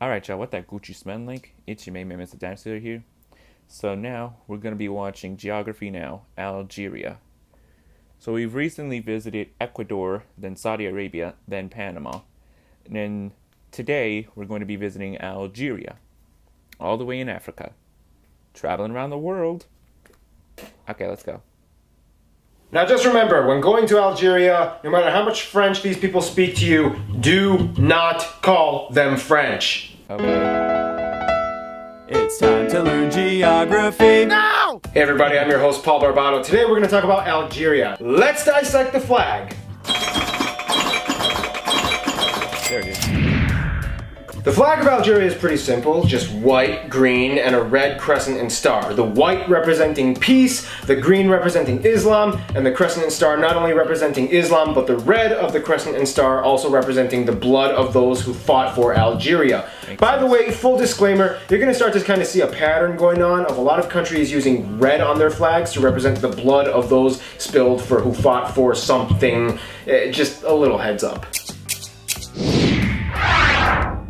Alright, y'all, what that Gucci smell like? It's your main man, Mr. Dinosaur here. So now, we're going to be watching Geography Now, Algeria. So we've recently visited Ecuador, then Saudi Arabia, then Panama. And then today, we're going to be visiting Algeria, all the way in Africa. Traveling around the world. Okay, let's go. Now just remember, when going to Algeria, no matter how much French these people speak to you, do not call them French. Okay. It's time to learn geography. No! Hey everybody, I'm your host Paul Barbato. Today we're going to talk about Algeria. Let's dissect the flag. There it is. The flag of Algeria is pretty simple, just white, green, and a red crescent and star. The white representing peace, the green representing Islam, and the crescent and star not only representing Islam, but the red of the crescent and star also representing the blood of those who fought for Algeria. By the way, full disclaimer, you're going to start to kind of see a pattern going on of a lot of countries using red on their flags to represent the blood of those spilled for who fought for something. Just a little heads up.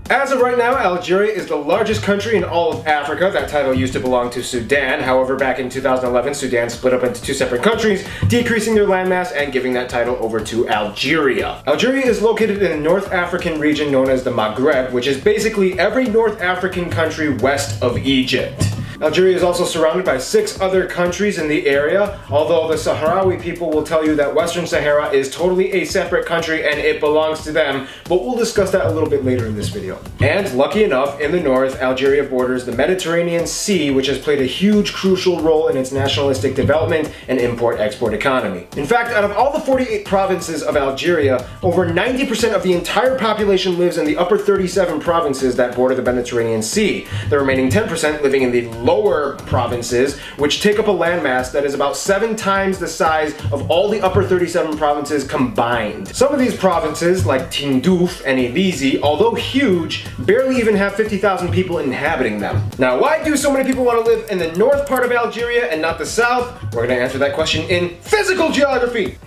As of right now, Algeria is the largest country in all of Africa. That title used to belong to Sudan. However, back in 2011, Sudan split up into two separate countries, decreasing their landmass and giving that title over to Algeria. Algeria is located in the North African region known as the Maghreb, which is basically every North African country west of Egypt. Algeria is also surrounded by 6 other countries in the area, although the Sahrawi people will tell you that Western Sahara is totally a separate country and it belongs to them, but we'll discuss that a little bit later in this video. And lucky enough, in the north, Algeria borders the Mediterranean Sea, which has played a huge crucial role in its nationalistic development and import-export economy. In fact, out of all the 48 provinces of Algeria, over 90% of the entire population lives in the upper 37 provinces that border the Mediterranean Sea, the remaining 10% living in the lower provinces, which take up a landmass that is about 7 times the size of all the upper 37 provinces combined. Some of these provinces, like Tindouf and Elisi, although huge, barely even have 50,000 people inhabiting them. Now, why do so many people want to live in the north part of Algeria and not the south? We're going to answer that question in physical geography.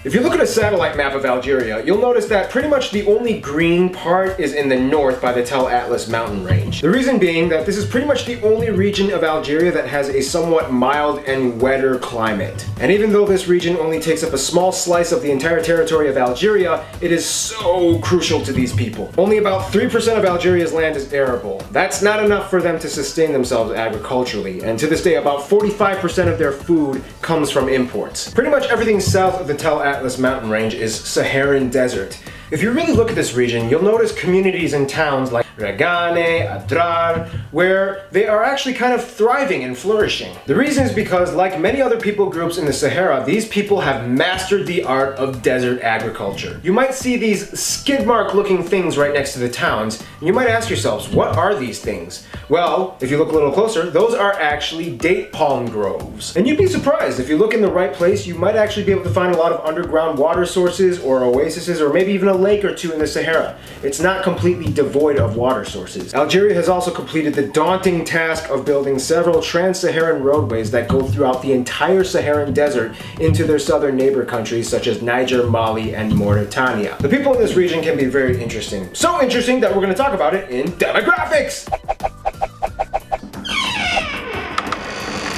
If you look at a satellite map of Algeria, you'll notice that pretty much the only green part is in the north by the Tel Atlas mountain range. The reason being that this is pretty much the only region of Algeria that has a somewhat mild and wetter climate. And even though this region only takes up a small slice of the entire territory of Algeria, it is so crucial to these people. Only about 3% of Algeria's land is arable. That's not enough for them to sustain themselves agriculturally, and to this day about 45% of their food comes from imports. Pretty much everything south of the Tel Atlas mountain range is Saharan desert. If you really look at this region, you'll notice communities and towns like Regane, Adrar, where they are actually kind of thriving and flourishing. The reason is because, like many other people groups in the Sahara, these people have mastered the art of desert agriculture. You might see these skid mark looking things right next to the towns, and you might ask yourselves, what are these things? Well, if you look a little closer, those are actually date palm groves. And you'd be surprised, if you look in the right place, you might actually be able to find a lot of underground water sources or oases or maybe even a lake or two in the Sahara. It's not completely devoid of water sources. Algeria has also completed the daunting task of building several trans-Saharan roadways that go throughout the entire Saharan desert into their southern neighbor countries such as Niger, Mali, and Mauritania. The people in this region can be very interesting. So interesting that we're going to talk about it in demographics!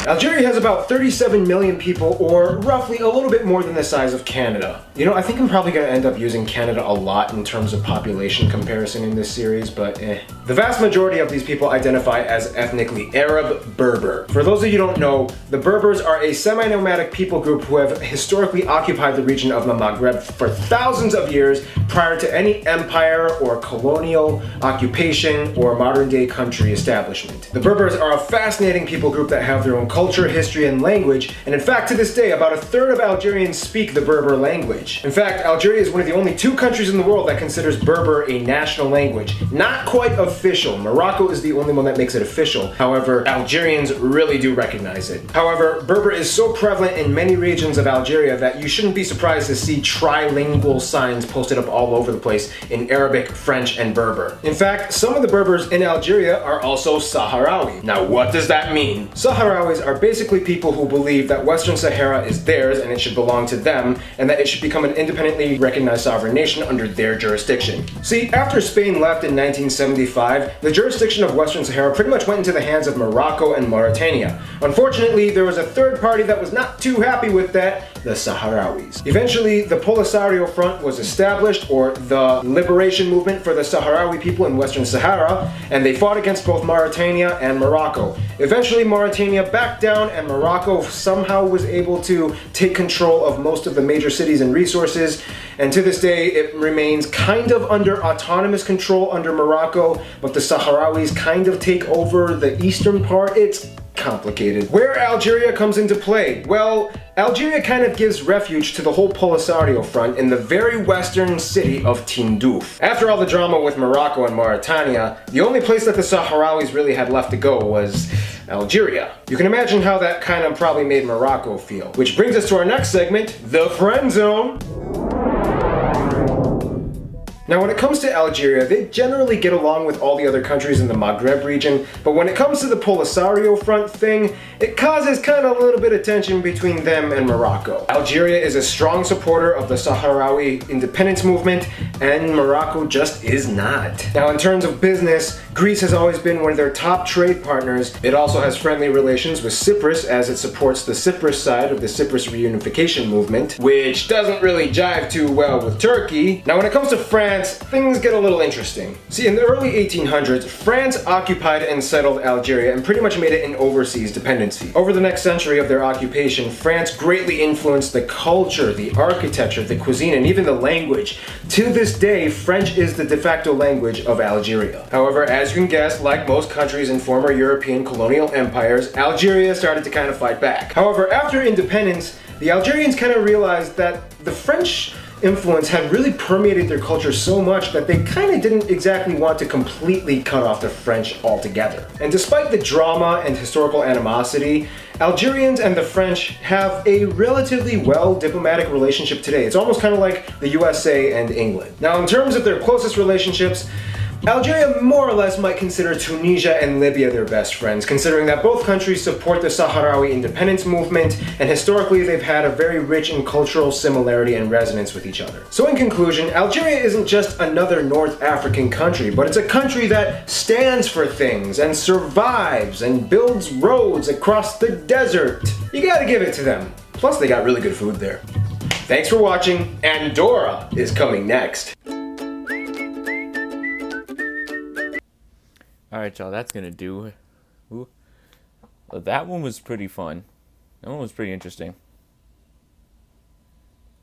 Algeria has about 37 million people, or roughly a little bit more than the size of Canada. You know, I think I'm probably going to end up using Canada a lot in terms of population comparison in this series, but The vast majority of these people identify as ethnically Arab Berber. For those of you who don't know, the Berbers are a semi-nomadic people group who have historically occupied the region of the Maghreb for thousands of years prior to any empire or colonial occupation or modern-day country establishment. The Berbers are a fascinating people group that have their own culture, history, and language, and in fact to this day about a third of Algerians speak the Berber language. In fact, Algeria is one of the only two countries in the world that considers Berber a national language. Not quite official. Morocco is the only one that makes it official. However, Algerians really do recognize it. However, Berber is so prevalent in many regions of Algeria that you shouldn't be surprised to see trilingual signs posted up all over the place in Arabic, French, and Berber. In fact, some of the Berbers in Algeria are also Sahrawi. Now, what does that mean? Sahrawis are basically people who believe that Western Sahara is theirs and it should belong to them, and that it should become an independently recognized sovereign nation under their jurisdiction. See, after Spain left in 1975, the jurisdiction of Western Sahara pretty much went into the hands of Morocco and Mauritania. Unfortunately, there was a third party that was not too happy with that, the Sahrawis. Eventually, the Polisario Front was established, or the Liberation Movement for the Sahrawi people in Western Sahara, and they fought against both Mauritania and Morocco. Eventually, Mauritania backed down, and Morocco somehow was able to take control of most of the major cities and resources, and to this day, it remains kind of under autonomous control under Morocco, but the Sahrawis kind of take over the eastern part. It's complicated. Where Algeria comes into play? Well, Algeria kind of gives refuge to the whole Polisario Front in the very western city of Tindouf. After all the drama with Morocco and Mauritania, the only place that the Sahrawis really had left to go was Algeria. You can imagine how that kind of probably made Morocco feel. Which brings us to our next segment, the friend zone. Now, when it comes to Algeria, they generally get along with all the other countries in the Maghreb region, but when it comes to the Polisario Front thing, it causes kind of a little bit of tension between them and Morocco. Algeria is a strong supporter of the Sahrawi independence movement, and Morocco just is not. Now, in terms of business, Greece has always been one of their top trade partners. It also has friendly relations with Cyprus, as it supports the Cyprus side of the Cyprus reunification movement, which doesn't really jive too well with Turkey. Now, when it comes to France, things get a little interesting. See, in the early 1800s, France occupied and settled Algeria and pretty much made it an overseas dependency. Over the next century of their occupation, France greatly influenced the culture, the architecture, the cuisine, and even the language. To this day, French is the de facto language of Algeria. However, as you can guess, like most countries in former European colonial empires, Algeria started to kind of fight back. However, after independence, the Algerians kind of realized that the French influence had really permeated their culture so much that they kind of didn't exactly want to completely cut off the French altogether. And despite the drama and historical animosity, Algerians and the French have a relatively well diplomatic relationship today. It's almost kind of like the USA and England. Now, in terms of their closest relationships, Algeria more or less might consider Tunisia and Libya their best friends, considering that both countries support the Sahrawi independence movement, and historically they've had a very rich in cultural similarity and resonance with each other. So in conclusion, Algeria isn't just another North African country, but it's a country that stands for things and survives and builds roads across the desert. You gotta give it to them. Plus they got really good food there. Thanks for watching. Andorra is coming next. Alright, y'all, that's gonna do. Ooh. Well, that one was pretty fun. That one was pretty interesting.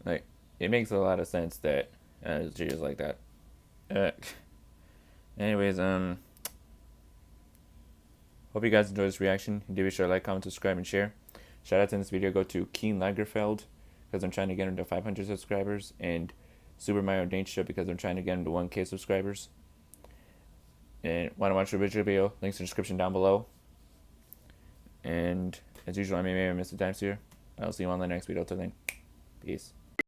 Like, it makes a lot of sense that Algeria's like that. Anyways, hope you guys enjoyed this reaction. Do be sure to like, comment, subscribe, and share. Shout out to this video go to Keen Lagerfeld, because I'm trying to get him to 500 subscribers, and Super Mario Danger because I'm trying to get him to 1K subscribers. And want to watch the original video, links in the description down below. And as usual, I'm Mr. Times here. I'll see you on the next video. Till then, peace.